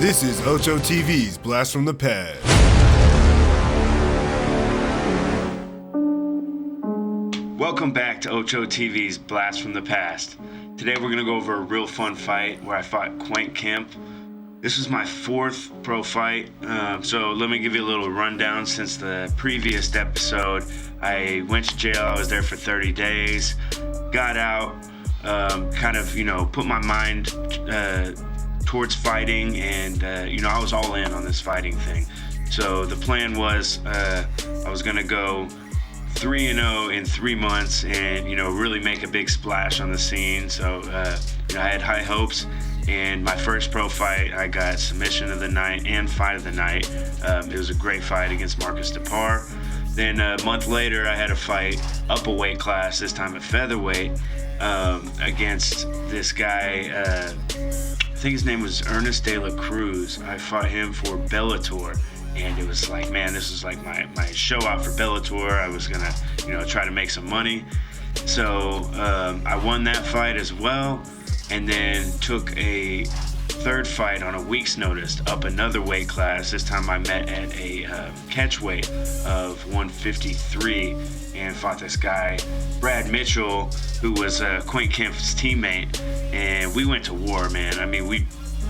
This is Ocho TV's Blast from the Past. Welcome back to Ocho TV's Blast from the Past. Today we're going to go over a real fun fight where I fought Kempf. This was my fourth pro fight, so let me give you a little rundown. Since the previous episode, I went to jail. I was there for 30 days, got out, put my mind towards fighting, and I was all in on this fighting thing. So the plan was I was going to go 3-0 in 3 months and, really make a big splash on the scene. So, I had high hopes. And my first pro fight, I got submission of the night and fight of the night. It was a great fight against Marcus Depar. Then a month later, I had a fight up a weight class, this time at featherweight, against this guy. I think his name was Ernest De La Cruz. I fought him for Bellator. And it was like, man, this was like my show out for Bellator. I was going to, try to make some money. So I won that fight as well. And then took a third fight on a week's notice up another weight class. This time I met at a catch weight of 153 and fought this guy, Brad Mitchell, who was Kempf's teammate. And we went to war, man. I mean, we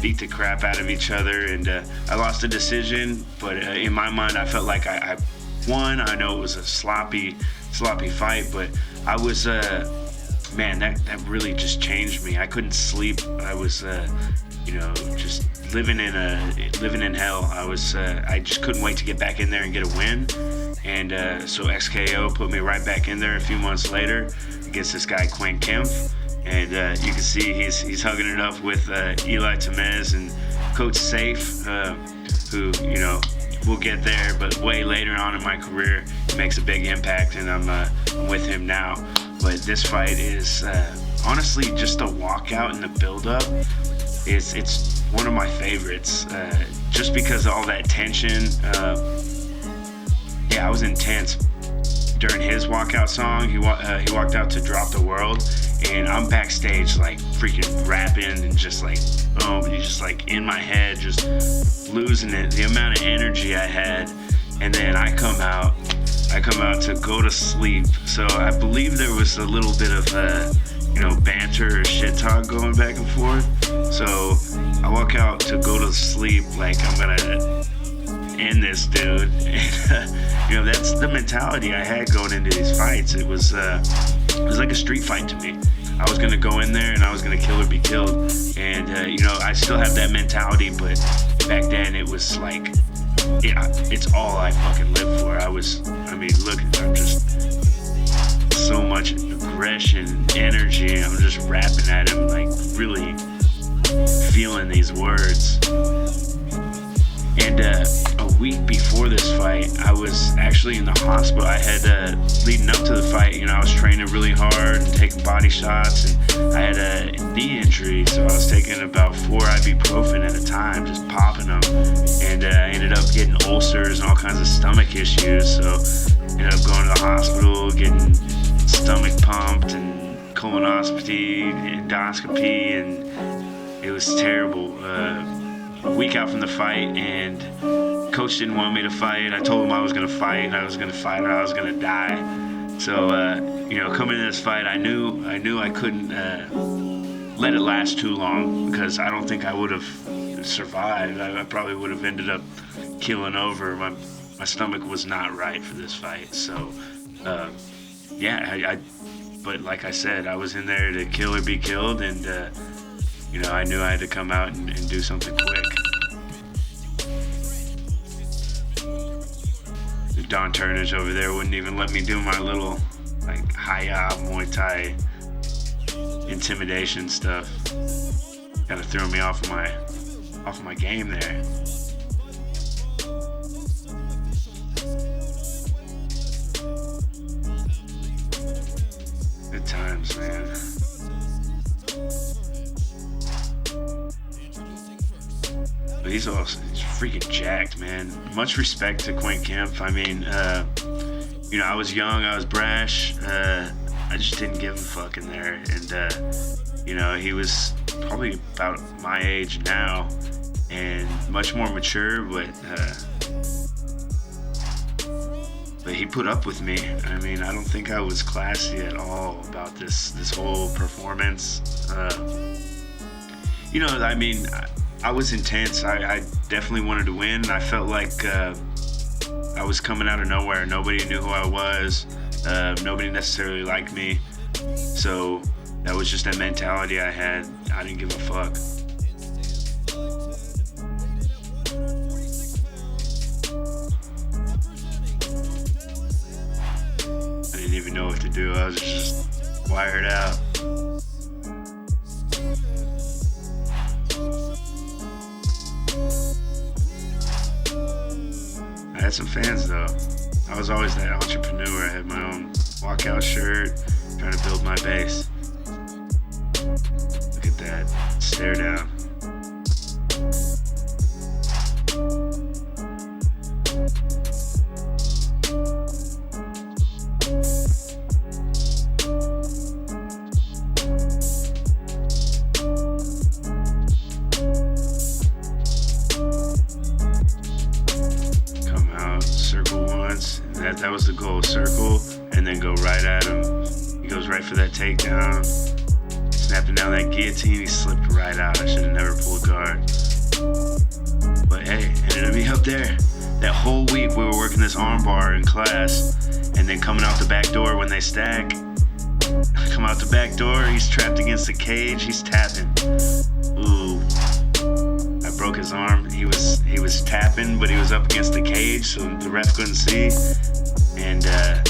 beat the crap out of each other, and I lost a decision, but in my mind I felt like I won. I know it was a sloppy fight, but I was man, that really just changed me. I couldn't sleep. I was just living in hell. I just couldn't wait to get back in there and get a win. And so XKO put me right back in there a few months later against this guy Kempf. And you can see he's hugging it up with Eli Tamez and Coach Safe, who, we'll get there, but way later on in my career, he makes a big impact, and I'm with him now. But this fight is honestly just the walkout and the build-up. It's one of my favorites, just because of all that tension. I was intense during his walkout song. He walked out to Drop the World, and I'm backstage like freaking rapping and just like, just like in my head, just losing it, the amount of energy I had. And then I come out to go to sleep. So I believe there was a little bit of banter or shit talk going back and forth. So I walk out to go to sleep like I'm gonna end this dude. And that's the mentality I had going into these fights. It was like a street fight to me. I was gonna go in there and I was gonna kill or be killed. And I still have that mentality, but back then it was like, it's all I fucking live for. I'm just so much aggression, energy. I'm just rapping at him, like really feeling these words. And a week before this fight, I was actually in the hospital. I had, leading up to the fight, I was training really hard and taking body shots, and I had a knee injury, so I was taking about 4 ibuprofen at a time, just popping them, and I ended up getting ulcers and all kinds of stomach issues, so ended up going to the hospital, getting stomach pumped and colonoscopy, endoscopy, and it was terrible. A week out from the fight, and coach didn't want me to fight. I told him I was going to fight, and I was going to fight or I was going to die. So, coming into this fight, I knew I couldn't let it last too long, because I don't think I would have survived. I probably would have ended up keeling over. My stomach was not right for this fight. So, but like I said, I was in there to kill or be killed, and I knew I had to come out and do something quick. Don Turnage over there wouldn't even let me do my little like hi-ya Muay Thai intimidation stuff. Kind of threw me off of my game there. Good times, man. But he's freaking jacked, man. Much respect to Kempf. I mean, I was young, I was brash. I just didn't give a fuck in there. And, he was probably about my age now. and much more mature, but he put up with me. I mean, I don't think I was classy at all about this whole performance. You know, I mean, I was intense. I definitely wanted to win. I felt like I was coming out of nowhere. Nobody knew who I was. Nobody necessarily liked me. So that was just that mentality I had. I didn't give a fuck. I didn't even know what to do. I was just wired out. I had some fans though. I was always that entrepreneur. I had my own walkout shirt, trying to build my base. Look at that. Stare down. Come out, circle once. That was the goal. Circle and then go right at him. He goes right for that takedown. Snapping down that guillotine, he slipped right out. I should have never pulled guard. But hey, ended up being up there. That whole week we were working this arm bar in class, and then coming out the back door when they stack. I come out the back door, he's trapped against the cage, he's tapping. Ooh. I broke his arm. He was tapping, but he was up against the cage, so the ref couldn't see. And yeah,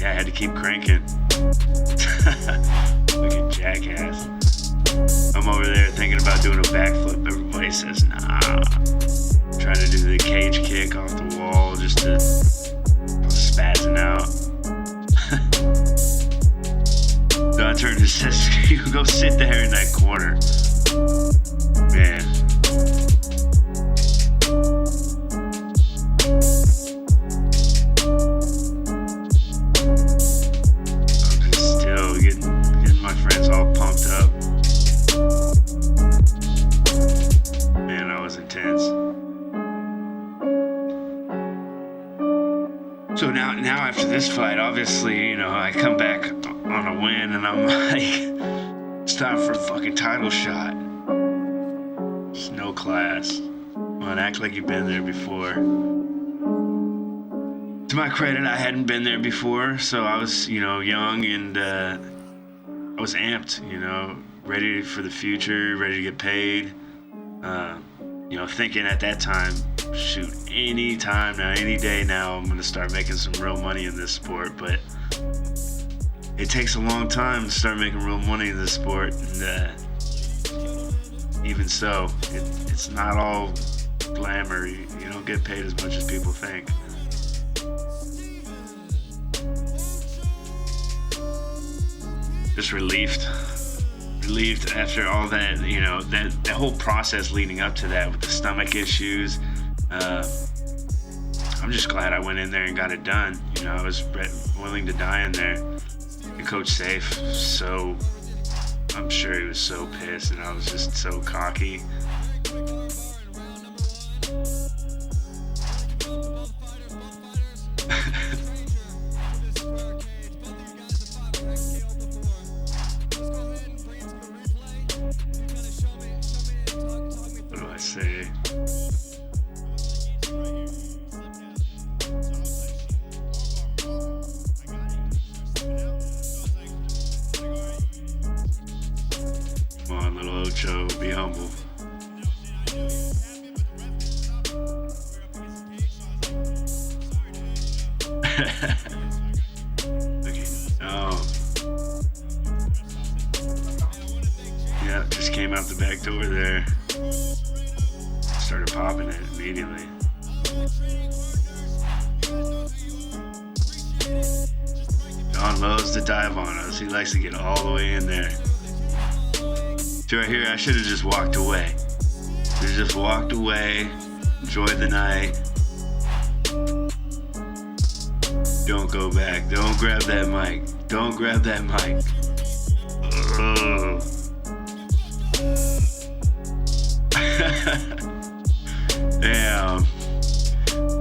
I had to keep cranking. Fucking jackass. I'm over there thinking about doing a backflip. Everybody says, nah. Trying to do the cage kick off the wall just to spazzing out. Don turned and says, you go sit there in that corner. Man. I'm just still getting my friends all pumped up. Man, I was intense. So now after this fight, obviously, you know, I come back on a win and I'm like, it's time for a fucking title shot. It's no class. Come on, act like you've been there before. To my credit, I hadn't been there before, so I was, you know, young and I was amped, you know, ready for the future, ready to get paid. You know, thinking at that time, shoot, any time now, any day now, I'm gonna start making some real money in this sport. But it takes a long time to start making real money in this sport, and even so, it's not all glamour. You don't get paid as much as people think. Just relieved after all that, you know, that whole process leading up to that with the stomach issues. I'm just glad I went in there and got it done. You know, I was willing to die in there. And Coach Safe, so I'm sure he was so pissed, and I was just so cocky. What do I say? Come on, little Ocho, be humble. Okay. Oh. Yeah, just came out the back door there. Started popping it immediately. Don loves to dive on us. He likes to get all the way in there. See right here, I should have just walked away. Should have just walked away, enjoyed the night. Don't go back. Don't grab that mic. Don't grab that mic. Ugh. Yeah.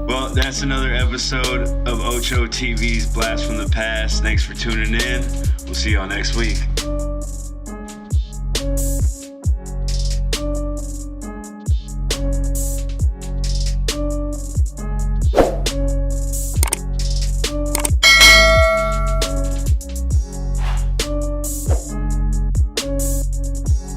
Well, that's another episode of Ocho TV's Blast from the Past. Thanks for tuning in. We'll see y'all next week.